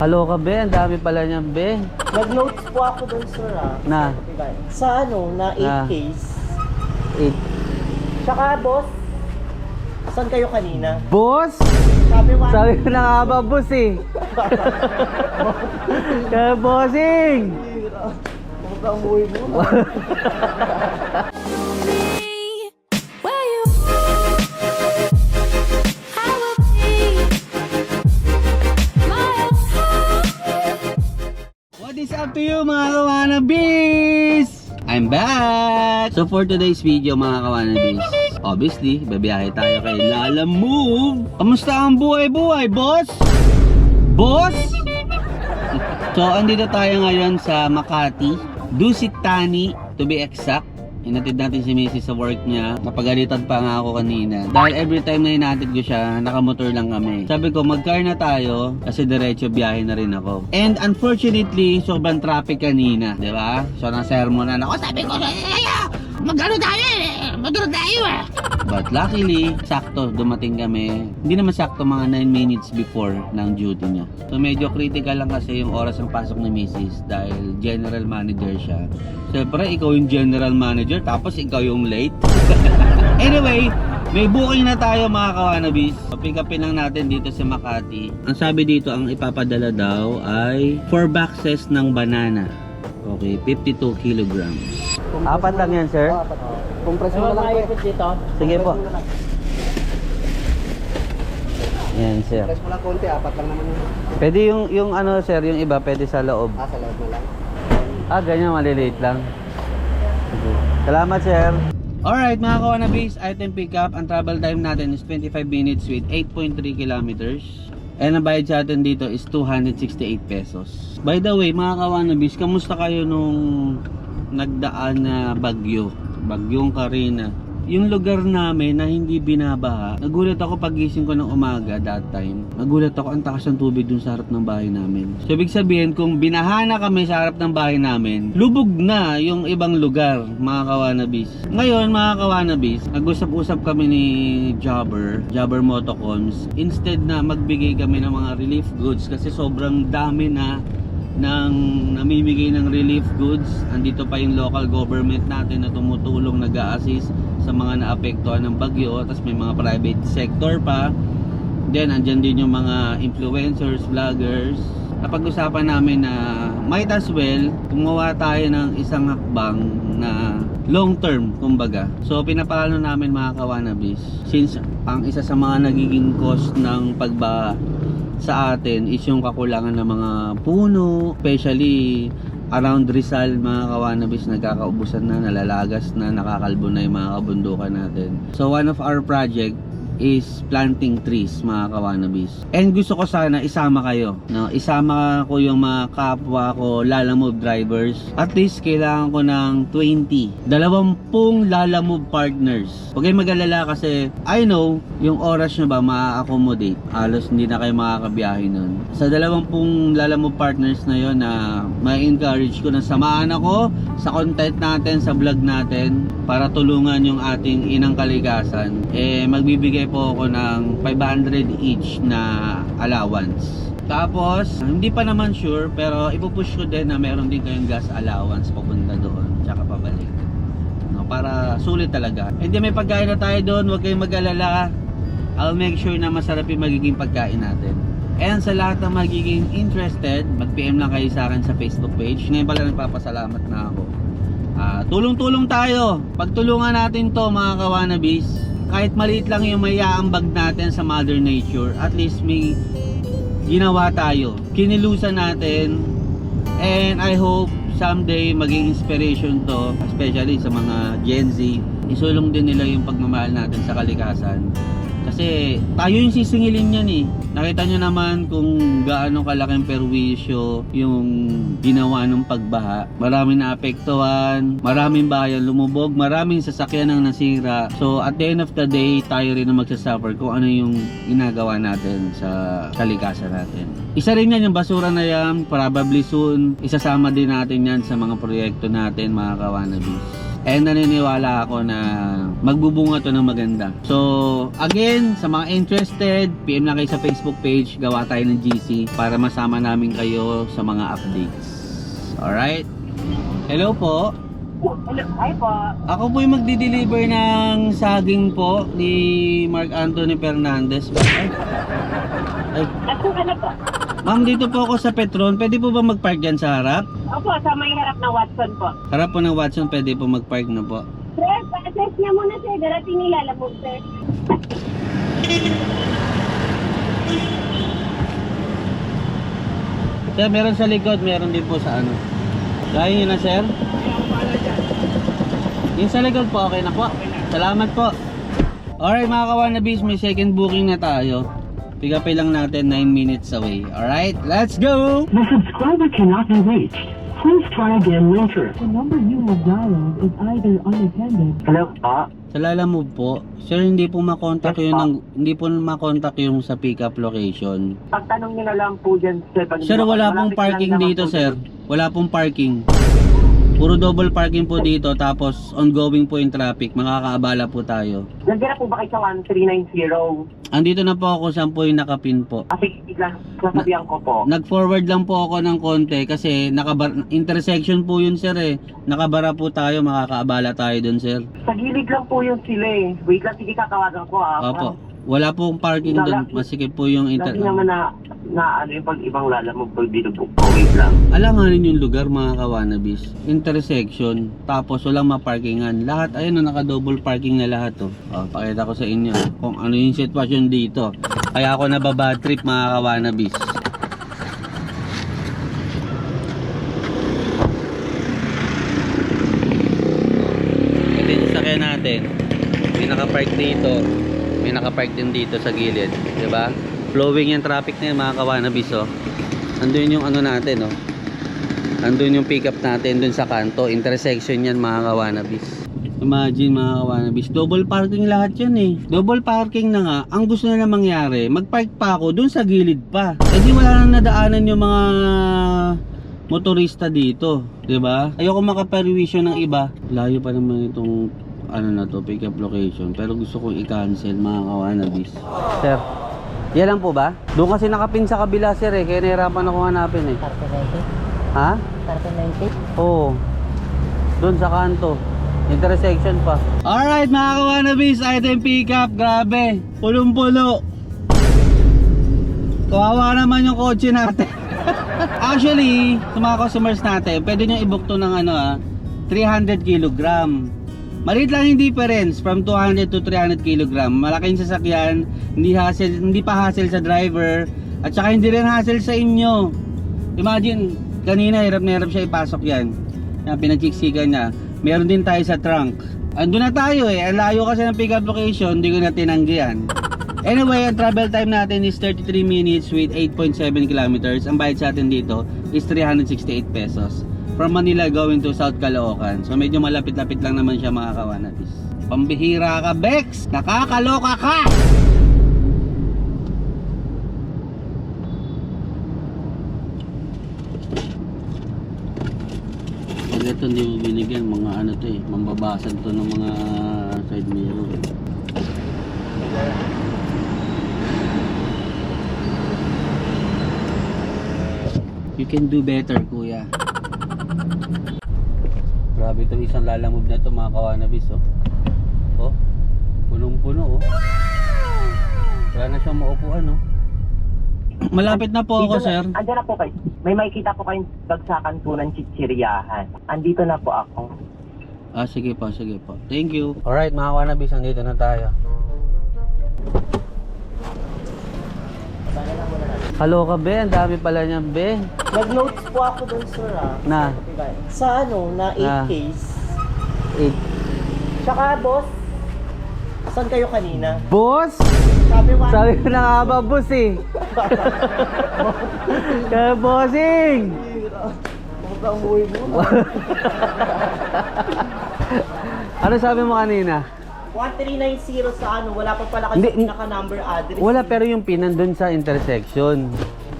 Kaloka be, ang dami pala niyan be. Nag-notes po ako dun, sir, Na? Sa ano, na 8 Na? case. 8. Tsaka, boss, saan kayo kanina? Boss! Sabi mo, Sabi ko na nga ba, boss eh. Kaya bossing! Huwag ang buhay mo. Where you I will be my What is up to you mga kawanabis? I'm back! So for today's video mga kawanabis, obviously, babiyahe tayo kay Lala Move. Kamusta ang buhay-buhay, boss? Boss? So andito tayo ngayon sa Makati, Dusit Thani to be exact. Hinatid natin si Mrs. sa work niya. Napagalitan pa nga ako kanina. Dahil every time na hinatid ko siya, nakamotor lang kami. Sabi ko, mag-car na tayo kasi diretso biyahe na rin ako. And unfortunately, sobrang traffic kanina. Diba? So nasermonan ako. Sabi ko, mag-ano tayo eh. Motor tayo eh. But luckily, sakto dumating kami. Hindi naman sakto, mga 9 minutes before ng duty niya. So medyo critical lang kasi yung oras ng pasok ni Mrs. dahil general manager siya. Siyempre, ikaw yung general manager tapos ikaw yung late. Anyway, may booking na tayo mga kawanabis. Pick upin lang natin dito sa Makati. Ang sabi dito, ang ipapadala daw ay 4 boxes ng banana. Okay, 52 kilograms. Apat lang yan, sir? Compress mo lang po dito. Sige po. Yan, sir. Compress mo lang konti, apat lang naman yun. Pwede yung ano, sir, yung iba pwede sa loob. Sa loob mo lang. Ganyan, maliliit lang. Okay. Salamat, sir. Alright, mga kawanabis, item pickup. Ang travel time natin is 25 minutes with 8.3 kilometers. And ang bayad sa atin dito is 268 pesos. By the way, mga kawanabis, kamusta kayo nung nagdaan na bagyo? Bagyong Karina. Yung lugar namin na hindi binabaha, nagulat ako pagising ko ng umaga that time. Nagulat ako, ang taas ng tubig dun sa harap ng bahay namin. So ibig sabihin, kung binaha na kami sa harap ng bahay namin, lubog na yung ibang lugar, mga kawanabis. Ngayon, mga kawanabis, nag-usap-usap kami ni Jobber Motocoms. Instead na magbigay kami ng mga relief goods kasi sobrang dami na ng namimigay ng relief goods. Andito pa yung local government natin na tumutulong, nag-a-assist sa mga naapektuhan ng bagyo. Tapos may mga private sector pa. Then andyan din yung mga influencers, vloggers. Napag-usapan namin na might as well gumawa tayo ng isang hakbang na long term, kumbaga. So pinapalano namin mga kawanabis, since ang isa sa mga nagiging cost ng pagbaha sa atin is yung kakulangan ng mga puno, especially around Rizal, mga kawanabis, nagkakaubusan na, nalalagas na, nakakalbo na yung mga kabundukan natin. So one of our project is planting trees, mga kawanabis. And gusto ko sana isama kayo, no? Isama ko yung mga kapwa ko Lala Move drivers. At least kailangan ko ng 20 Lala Move partners. Huwag kayong mag-alala kasi I know yung oras nyo ba ma-accommodate. Halos hindi na kayo makakabiyahe nun. Sa 20 Lala Move partners na yon na ma-encourage ko na samahan ako sa content natin, sa vlog natin, para tulungan yung ating inang kalikasan. Magbibigay po ako ng 500 each na allowance. Tapos, hindi pa naman sure, pero ipupush ko din na meron din kayong gas allowance papunta doon, tsaka pabalik. No, para sulit talaga. And then may pagkain na tayo doon, huwag kayong mag-alala. I'll make sure na masarap yung magiging pagkain natin. And sa lahat ng magiging interested, mag-PM lang kayo sa akin sa Facebook page. Ngayon pala nagpapasalamat na ako. Tulong-tulong tayo. Pagtulungan natin to, mga kawanabis. Kahit maliit lang yung may aambag natin sa Mother Nature, at least may ginawa tayo, kinilusan natin. And I hope someday maging inspiration to, especially sa mga Gen Z. Isulong din nila yung pagmamahal natin sa kalikasan. Kasi tayo yung sisingilin yan eh. Nakita nyo naman kung gaano kalaking perwisyo yung ginawa ng pagbaha. Maraming naapektuhan, maraming bayan lumubog, maraming sasakyan ang nasira. So at the end of the day, tayo rin ang magsasuffer kung ano yung ginagawa natin sa kalikasan natin. Isa rin yan yung basura na yan, probably soon isasama din natin yan sa mga proyekto natin, mga kawanabis. And naniniwala ako na magbubunga to ng maganda. So, again, sa mga interested, PM lang kayo sa Facebook page, gawa tayo ng GC para masama namin kayo sa mga updates. Alright? Hello po. Hi po. Ako po yung magdi-deliver ng saging po ni Mark Anthony Fernandez. Ay. Nasa ka na po? Ma'am, dito po ako sa Petron. Pwede po ba mag-park dyan sa harap? Opo, sa may harap ng Watson po. Harap po ng Watson, pwede po mag-park na po. Sir, pa-assess niya muna sir. Darating nilalamog sir. Sir, meron sa likod, meron din po sa ano. Kaya nyo na, sir? Yung sa likod po, okay na po. Salamat po. Alright mga kawanabis, may second booking na tayo. Pick up lang natin 9 minutes away. Alright, let's go! The subscriber cannot be reached. Please try again later. The number you have dialed is either unattended. Hello, pa? Sa Lalamove po, sir, hindi po makontak hindi po makontak yung sa pick up location. Pagtanong niyo na lang po dyan, sir. Sir, wala pong parking dito, sir. Wala pong parking. Puro double parking po dito, tapos ongoing po yung traffic. Makakaabala po tayo. Nandiyan na po ba kayo sa 1390? Andito na po ako, saan po yung nakapin po. Kasi lang, sasabihan ko po. Nag-forward lang po ako ng konti kasi intersection po yun, sir eh. Nakabara po tayo, makakaabala tayo dun, sir. Sa gilid lang po yung sila eh. Wait lang, sige kakawagan ko ah. Opo. Wala pong parking dun. Masikip po yung Kasi naman na ano yung pag ibang lalamog pag binubuk ko. Wait lang. Alanganin yung lugar, mga kawanabis. Intersection, tapos walang maparkingan. Lahat, ayun na, naka-double parking na lahat to. Oh, pakita ko sa inyo kung ano yung sitwasyon dito. Kaya ako nababad trip, mga kawanabis. Ito yung sasakyan natin. May nakapark dito. May nakapark din dito sa gilid. Diba? Flowing yung traffic na yun, mga kawanabis, oh. Andun yung ano natin, oh. Andun yung pick up natin dun sa kanto. Intersection yan, mga kawanabis. Imagine, mga kawanabis, double parking lahat yan eh. Double parking na nga. Ang gusto na mangyari, magpark pa ako dun sa gilid pa. Eh di wala nang nadaanan yung mga motorista dito, 'di ba? Ayoko makaperwisyo ng iba. Layo pa naman itong ano na to, pick up location, pero gusto kong i-cancel, mga kawanabis. Sir, yan lang po ba? Doon kasi nakapin sa kabila, sir eh, kaya nahirapan ako hanapin eh. 1390? Ha? 1390? Oo. Doon sa kanto. Intersection pa. Alright mga kawanabis, item pick up, grabe. Pulong-pulo. Kawawa naman yung kotse natin. Actually, sa mga customers natin, pwede nyo i-book to ng 300 kg. Maliit lang yung difference from 200 to 300 kg. Malaking sasakyan, hindi pa hassle sa driver, at saka hindi rin hassle sa inyo. Imagine, kanina hirap na hirap siya ipasok yan. Pinagsiksikan niya. Meron din tayo sa trunk. Andun na tayo eh. Ang layo kasi ng pick up location, hindi ko na tinanggi yan. Anyway, ang travel time natin is 33 minutes with 8.7 kilometers. Ang bayad sa atin dito is 368 pesos. From Manila going to South Caloocan. So medyo malapit-lapit lang naman siya, mga kawanabis. Pambihira ka, Bex! Nakakaloka ka! Pag ito hindi mo binigyan, mga ano to eh, mambabasag to ng mga side mirror eh. You can do better, kuya. Grabe itong isang Lalamove na to, mga kawanabis, oh. Oh, punong-puno, oh. Wala na siyang maupuan, oh. Malapit na po ako, sir. Andiyan na po kayo. May makikita po kayong bagsakan po ng chichiryahan. Andito na po ako. Ah, sige po, sige po. Thank you. Alright, mga kawanabis, andito na tayo. Halo ka, be? Ang dami pala niyan, be. Nag-notes po ako dun, sir, Na? Sa na 8 Ah. case. 8. Tsaka, boss, saan kayo kanina? Boss? Sabi mo, Sabi ko na nga ba, boss eh. Kaya bossing! Huwag ang buhay mo. Ano sabi mo kanina? 1390 sa wala pa pala kasi Hindi, pinaka-number address. Wala, pero yung pin nandun sa intersection.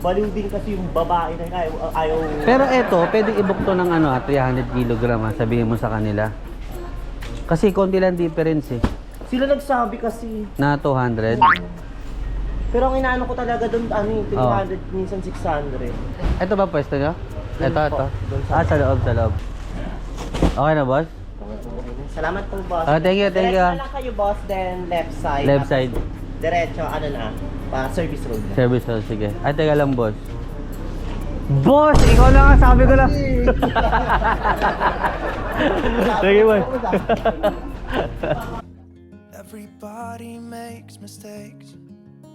Baliw din kasi yung babae na ayaw. Pero eto, pwede i-book to ng 300 kg, sabihin mo sa kanila. Kasi konti lang difference eh. Sila nagsabi kasi. Na 200. Pero ang inaano ko talaga doon, ano yung 300, minsan 600. Ito ba pwesto nyo? Doon Ito, po. ito. Doon sa- Sa loob, sa loob. Okay na, boss? Salamat po, boss. Thank you, thank you. Diretso na lang kayo, boss, then left side. Left Tapos side. Diretso, ano na, pa service road na. Service hall, sige. Ay, teka lang, boss. Boss! Ikaw lang nga, sabi ko lang. Sige, boss. Everybody makes mistakes.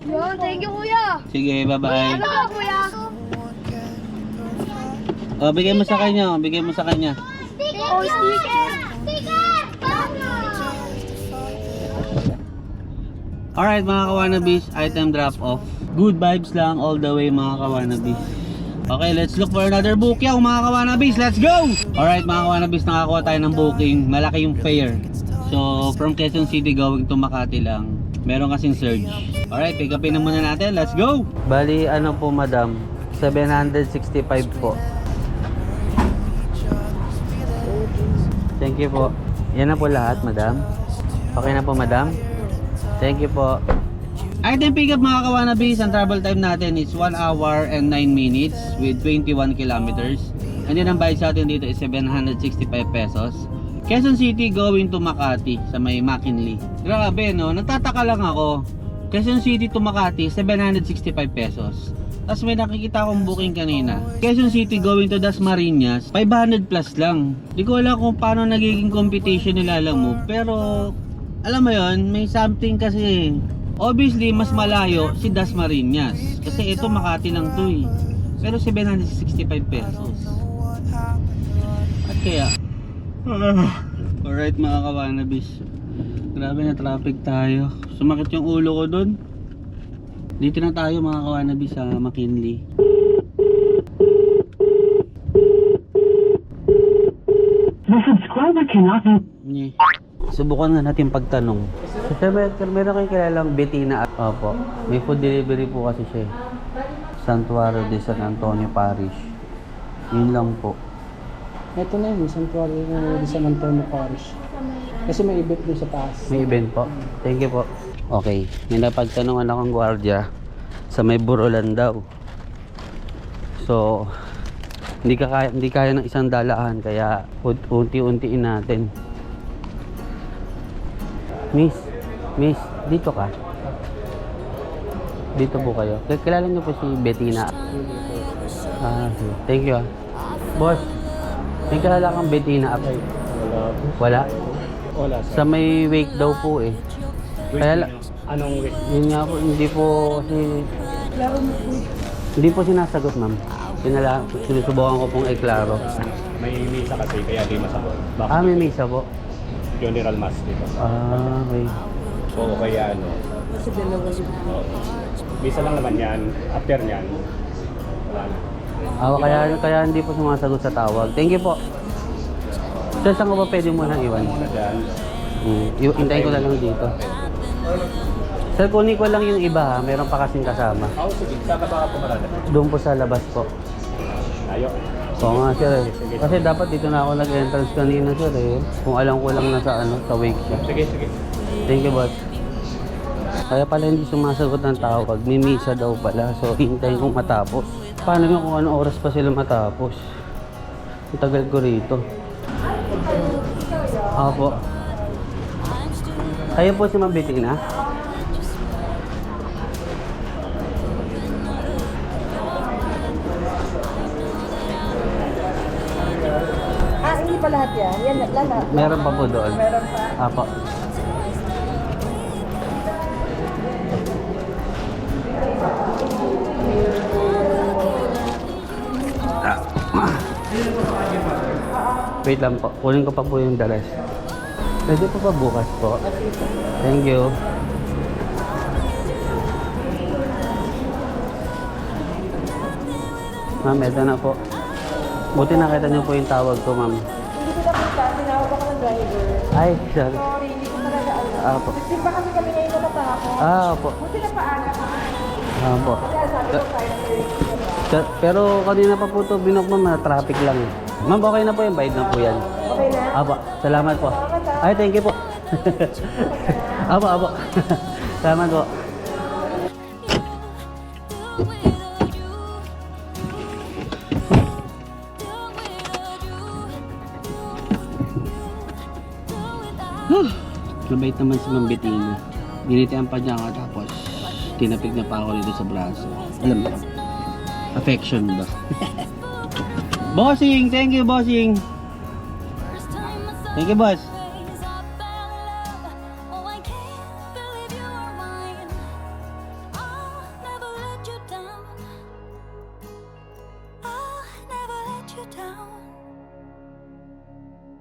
Yun, thank you, kuya. Sige, bye-bye. Ano ka, kuya? One can be perfect. O, bigay mo sa kanya, bigay mo sa kanya. Oh, sticker. Sticker! Alright, mga kawanabis, item drop off. Good vibes lang all the way, mga kawanabis. Okay, let's look for another booking, mga kawanabis. Let's go! Alright, mga kawanabis, nakakuha tayo ng booking. Malaki yung fare. So, from Quezon City going to Makati lang. Meron kasing surge. Alright, pick upin na muna natin. Let's go! Bali, ano po, madam? 765 po. Thank you po. Yan na po lahat, madam. Okay na po, madam. Thank you po. Item pick up, mga kawanabis. Ang travel time natin is 1 hour and 9 minutes with 21 kilometers. And then ang bayad sa atin dito is 765 pesos. Quezon City going to Makati sa may McKinley. Grabe, no? Nagtataka lang ako. Quezon City to Makati, 765 pesos. Tapos may nakikita akong booking kanina. Quezon City going to Dasmariñas, 500 plus lang. Di ko alam kung paano nagiging competition nila lang mo. Pero, alam mo yon, may something kasi. Obviously, mas malayo si Dasmariñas. Kasi ito Makati lang to eh. Pero 765 pesos. At kaya? Alright, mga kawanabis. Grabe na traffic tayo. Sumakit yung ulo ko dun. Dito na tayo, mga kawanabis, sa McKinley. The subscriber cannot be... Yeah. Subukan nga natin pagtanong. Sir, meron kayong kilalang Bettina? Opo. May food delivery po kasi siya. Santuario de San Antonio Parish. Yun lang po. Ito na yun, Santuario de San Antonio Parish. Kasi may event doon sa taas. May event po. Thank you po. Okay. May napagtanungan akong gwardiya sa may Burolan daw. So, hindi kaya ng isang dalaan, kaya unti-untiin natin. Miss, dito ka. Dito po kayo. Kilala niyo po si Bettina. Thank you. Boss, may kilala kang Bettina up? Wala? Wala, Sa may wake daw po eh. Kaya Anong week? yun nga po, hindi po sinasagot, ma'am. Sinusubukan ko pong iklaro. May misa kasi, kaya di masagot. May misa po. Funeral mass dito. Okay. Oo, kaya ano. Misa lang naman yan. After nyan, wala na. Kaya hindi po sumasagot sa tawag. Thank you po. Sir, saan ko ba pwede muna iwan? Muna dyan. Hintayin ko na lang dito. Sir, kunin ko lang yung iba ha. Meron pa kasing kasama. Sige. Saan ka ba pumarada? Doon po sa labas po. Tayo. Oo nga sir eh. Kasi dapat dito na ako nag-entrance kanina sir eh. Kung alam ko lang sa wake siya. Sige. Thank you, boss. Kaya pala hindi sumasagot ng tawag. May misa daw pala. So, hintayin kong matapos. Paano nga kung anong oras pa sila matapos? Ang tagal ko rito. Opo. Kayo po si Ma'am Bettina? Hindi pa lahat yan. Yan, lahat. Meron pa po doon. Meron pa. Apo. Wait lang po. Kunin ko pa po yung the rest. Pwede po pa bukas po. Thank you. Ma'am, eto na po. Buti nakita niyo po yung tawag ko, ma'am. Hindi ko nakita. Tinawag ako ng driver. Ay, sorry. Sorry, hindi ko talaga alam. Apo. Kasi pa kasi kami ngayon natapos. Opo. Buti na paana ka. Opo. Kaya sabi ko tayo Pero kanina pa po ito, binok ma'am, na traffic lang. Ma'am, okay na po yung bayad na po yan. Okay na? Apo, salamat po. Salamat ha. Ay, thank you po. Apo. Salamat po. Mabait naman si Ma'am Bettina. Ginitian pa niya ako tapos tinapik na pa ako dito sa braso. Alam mo, affection ba? Bossing! Thank you, bossing! Thank you, boss!